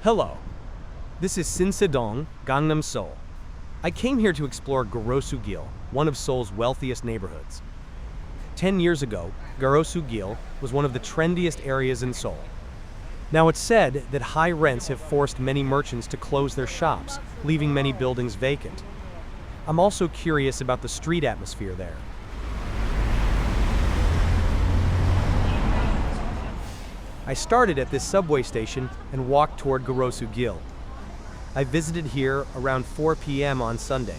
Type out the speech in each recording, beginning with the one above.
Hello, this is Sinsadong, Gangnam, Seoul. I came here to explore Garosu-gil, one of Seoul's wealthiest neighborhoods. 10 years ago, Garosu-gil was one of the trendiest areas in Seoul. Now it's said that high rents have forced many merchants to close their shops, leaving many buildings vacant. I'm also curious about the street atmosphere there. I started at this subway station and walked toward Garosu-gil. I visited here around 4 p.m. on Sunday.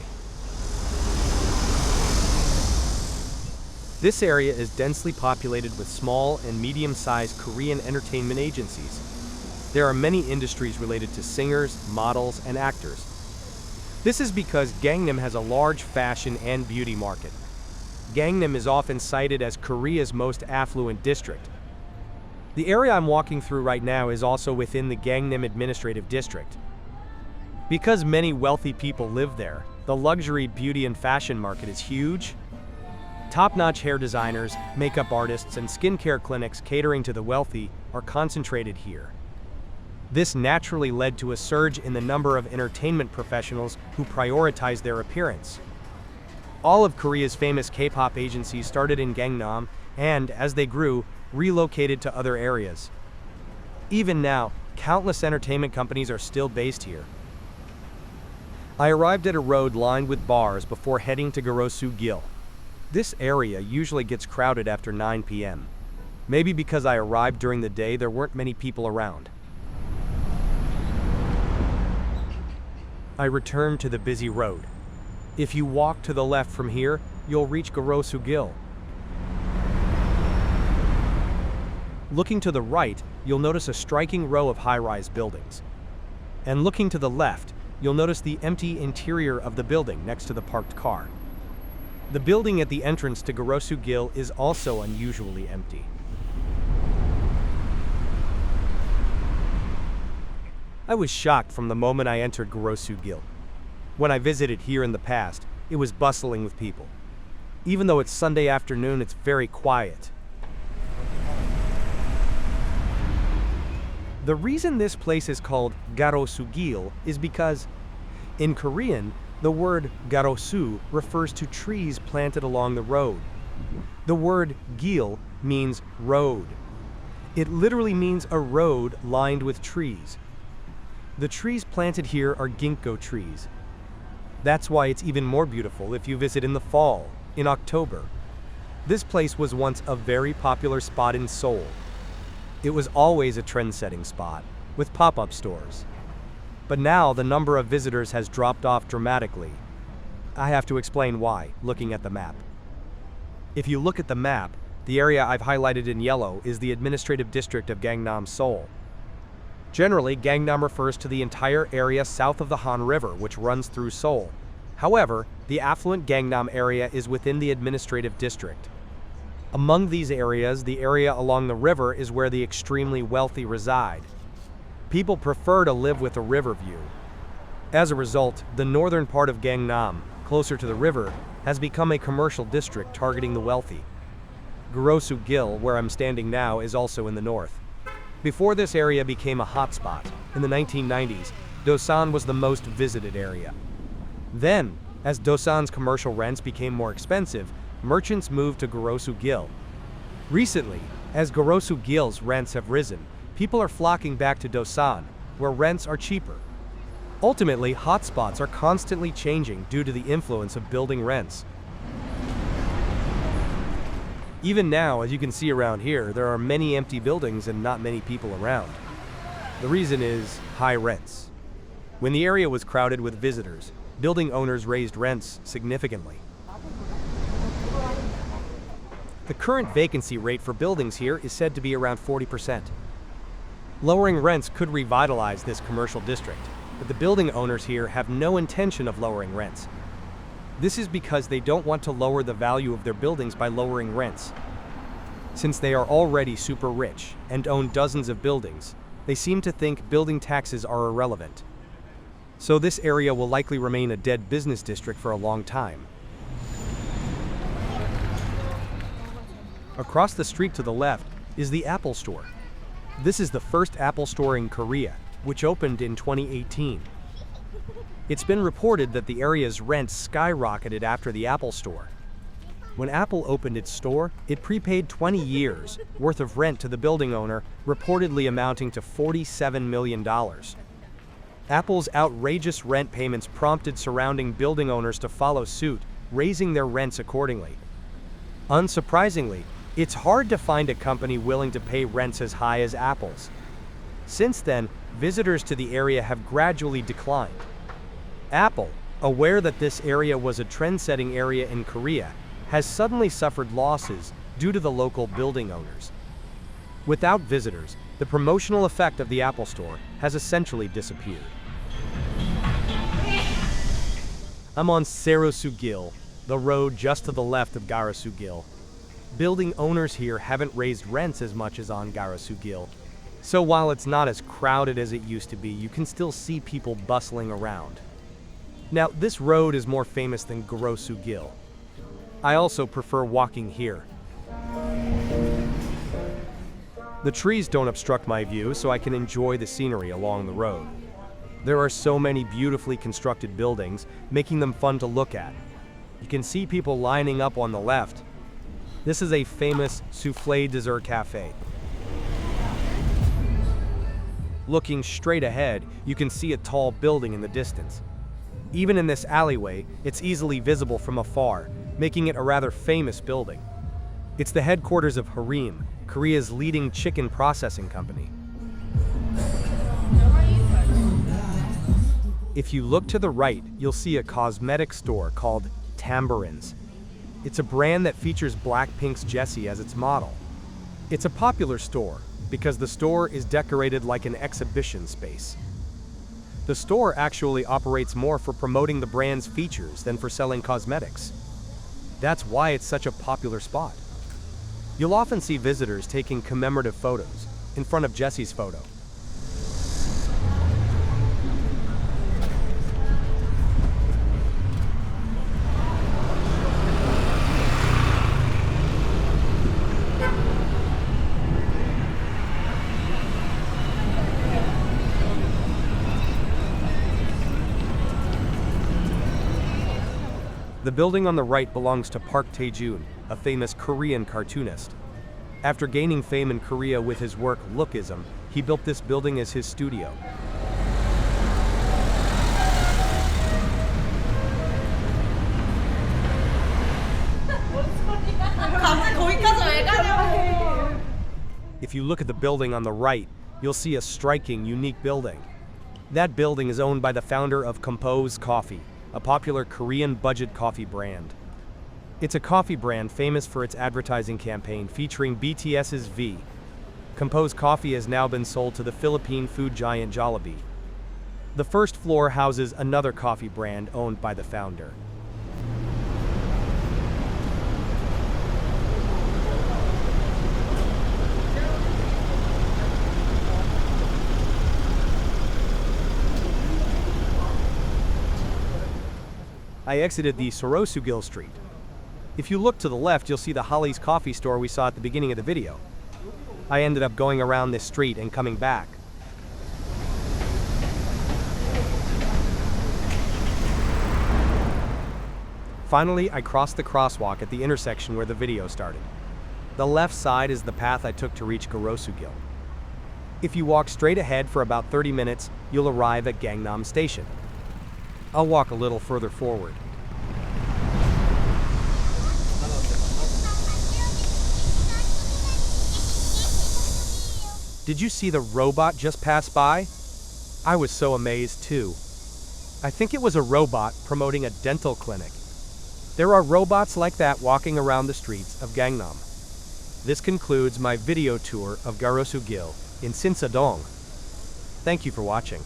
This area is densely populated with small and medium-sized Korean entertainment agencies. There are many industries related to singers, models, and actors. This is because Gangnam has a large fashion and beauty market. Gangnam is often cited as Korea's most affluent district. The area I'm walking through right now is also within the Gangnam Administrative District. Because many wealthy people live there, the luxury beauty and fashion market is huge. Top-notch hair designers, makeup artists, and skincare clinics catering to the wealthy are concentrated here. This naturally led to a surge in the number of entertainment professionals who prioritize their appearance. All of Korea's famous K-pop agencies started in Gangnam and, as they grew, relocated to other areas. Even now, countless entertainment companies are still based here. I arrived at a road lined with bars before heading to Garosu-gil. This area usually gets crowded after 9 p.m. Maybe because I arrived during the day, there weren't many people around. I returned to the busy road. If you walk to the left from here, you'll reach Garosu-gil. Looking to the right, you'll notice a striking row of high-rise buildings. And looking to the left, you'll notice the empty interior of the building next to the parked car. The building at the entrance to Garosu-gil is also unusually empty. I was shocked from the moment I entered Garosu-gil. When I visited here in the past, it was bustling with people. Even though it's Sunday afternoon, it's very quiet. The reason this place is called Garosu-gil is because, in Korean, the word garosu refers to trees planted along the road. The word gil means road. It literally means a road lined with trees. The trees planted here are ginkgo trees. That's why it's even more beautiful if you visit in the fall, in October. This place was once a very popular spot in Seoul. It was always a trend-setting spot, with pop-up stores. But now the number of visitors has dropped off dramatically. I have to explain why, looking at the map. If you look at the map, the area I've highlighted in yellow is the administrative district of Gangnam, Seoul. Generally, Gangnam refers to the entire area south of the Han River, which runs through Seoul. However, the affluent Gangnam area is within the administrative district. Among these areas, the area along the river is where the extremely wealthy reside. People prefer to live with a river view. As a result, the northern part of Gangnam, closer to the river, has become a commercial district targeting the wealthy. Garosu-gil, where I'm standing now, is also in the north. Before this area became a hotspot, in the 1990s, Dosan was the most visited area. Then, as Dosan's commercial rents became more expensive, merchants moved to Garosu-gil. Recently, as Garosu-gil's rents have risen, people are flocking back to Dosan, where rents are cheaper. Ultimately, hotspots are constantly changing due to the influence of building rents. Even now, as you can see around here, there are many empty buildings and not many people around. The reason is high rents. When the area was crowded with visitors, building owners raised rents significantly. The current vacancy rate for buildings here is said to be around 40%. Lowering rents could revitalize this commercial district, but the building owners here have no intention of lowering rents. This is because they don't want to lower the value of their buildings by lowering rents. Since they are already super rich and own dozens of buildings, they seem to think building taxes are irrelevant. So this area will likely remain a dead business district for a long time. Across the street to the left is the Apple Store. This is the first Apple store in Korea, which opened in 2018. It's been reported that the area's rent skyrocketed after the Apple Store. When Apple opened its store, it prepaid 20 years worth of rent to the building owner, reportedly amounting to $47 million. Apple's outrageous rent payments prompted surrounding building owners to follow suit, raising their rents accordingly. Unsurprisingly, it's hard to find a company willing to pay rents as high as Apple's. Since then, visitors to the area have gradually declined. Apple, aware that this area was a trend-setting area in Korea, has suddenly suffered losses due to the local building owners. Without visitors, the promotional effect of the Apple Store has essentially disappeared. I'm on Garosugil, the road just to the left of Garosugil. Building owners here haven't raised rents as much as on Garosugil, so while it's not as crowded as it used to be, you can still see people bustling around. Now, this road is more famous than Garosugil. I also prefer walking here. The trees don't obstruct my view, so I can enjoy the scenery along the road. There are so many beautifully constructed buildings, making them fun to look at. You can see people lining up on the left. This is a famous soufflé dessert cafe. Looking straight ahead, you can see a tall building in the distance. Even in this alleyway, it's easily visible from afar, making it a rather famous building. It's the headquarters of Harim, Korea's leading chicken processing company. If you look to the right, you'll see a cosmetic store called Tambourins. It's a brand that features Blackpink's Jessie as its model. It's a popular store because the store is decorated like an exhibition space. The store actually operates more for promoting the brand's features than for selling cosmetics. That's why it's such a popular spot. You'll often see visitors taking commemorative photos in front of Jessie's photo. The building on the right belongs to Park Tae-joon, a famous Korean cartoonist. After gaining fame in Korea with his work Lookism, he built this building as his studio. If you look at the building on the right, you'll see a striking, unique building. That building is owned by the founder of Compose Coffee, a popular Korean budget coffee brand. It's a coffee brand famous for its advertising campaign featuring BTS's V. Compose Coffee has now been sold to the Philippine food giant Jollibee. The first floor houses another coffee brand owned by the founder. I exited the Garosugil Street. If you look to the left, you'll see the Holly's coffee store we saw at the beginning of the video. I ended up going around this street and coming back. Finally, I crossed the crosswalk at the intersection where the video started. The left side is the path I took to reach Garosugil. If you walk straight ahead for about 30 minutes, you'll arrive at Gangnam Station. I'll walk a little further forward. Did you see the robot just pass by? I was so amazed too. I think it was a robot promoting a dental clinic. There are robots like that walking around the streets of Gangnam. This concludes my video tour of Garosugil in Sinsadong. Thank you for watching.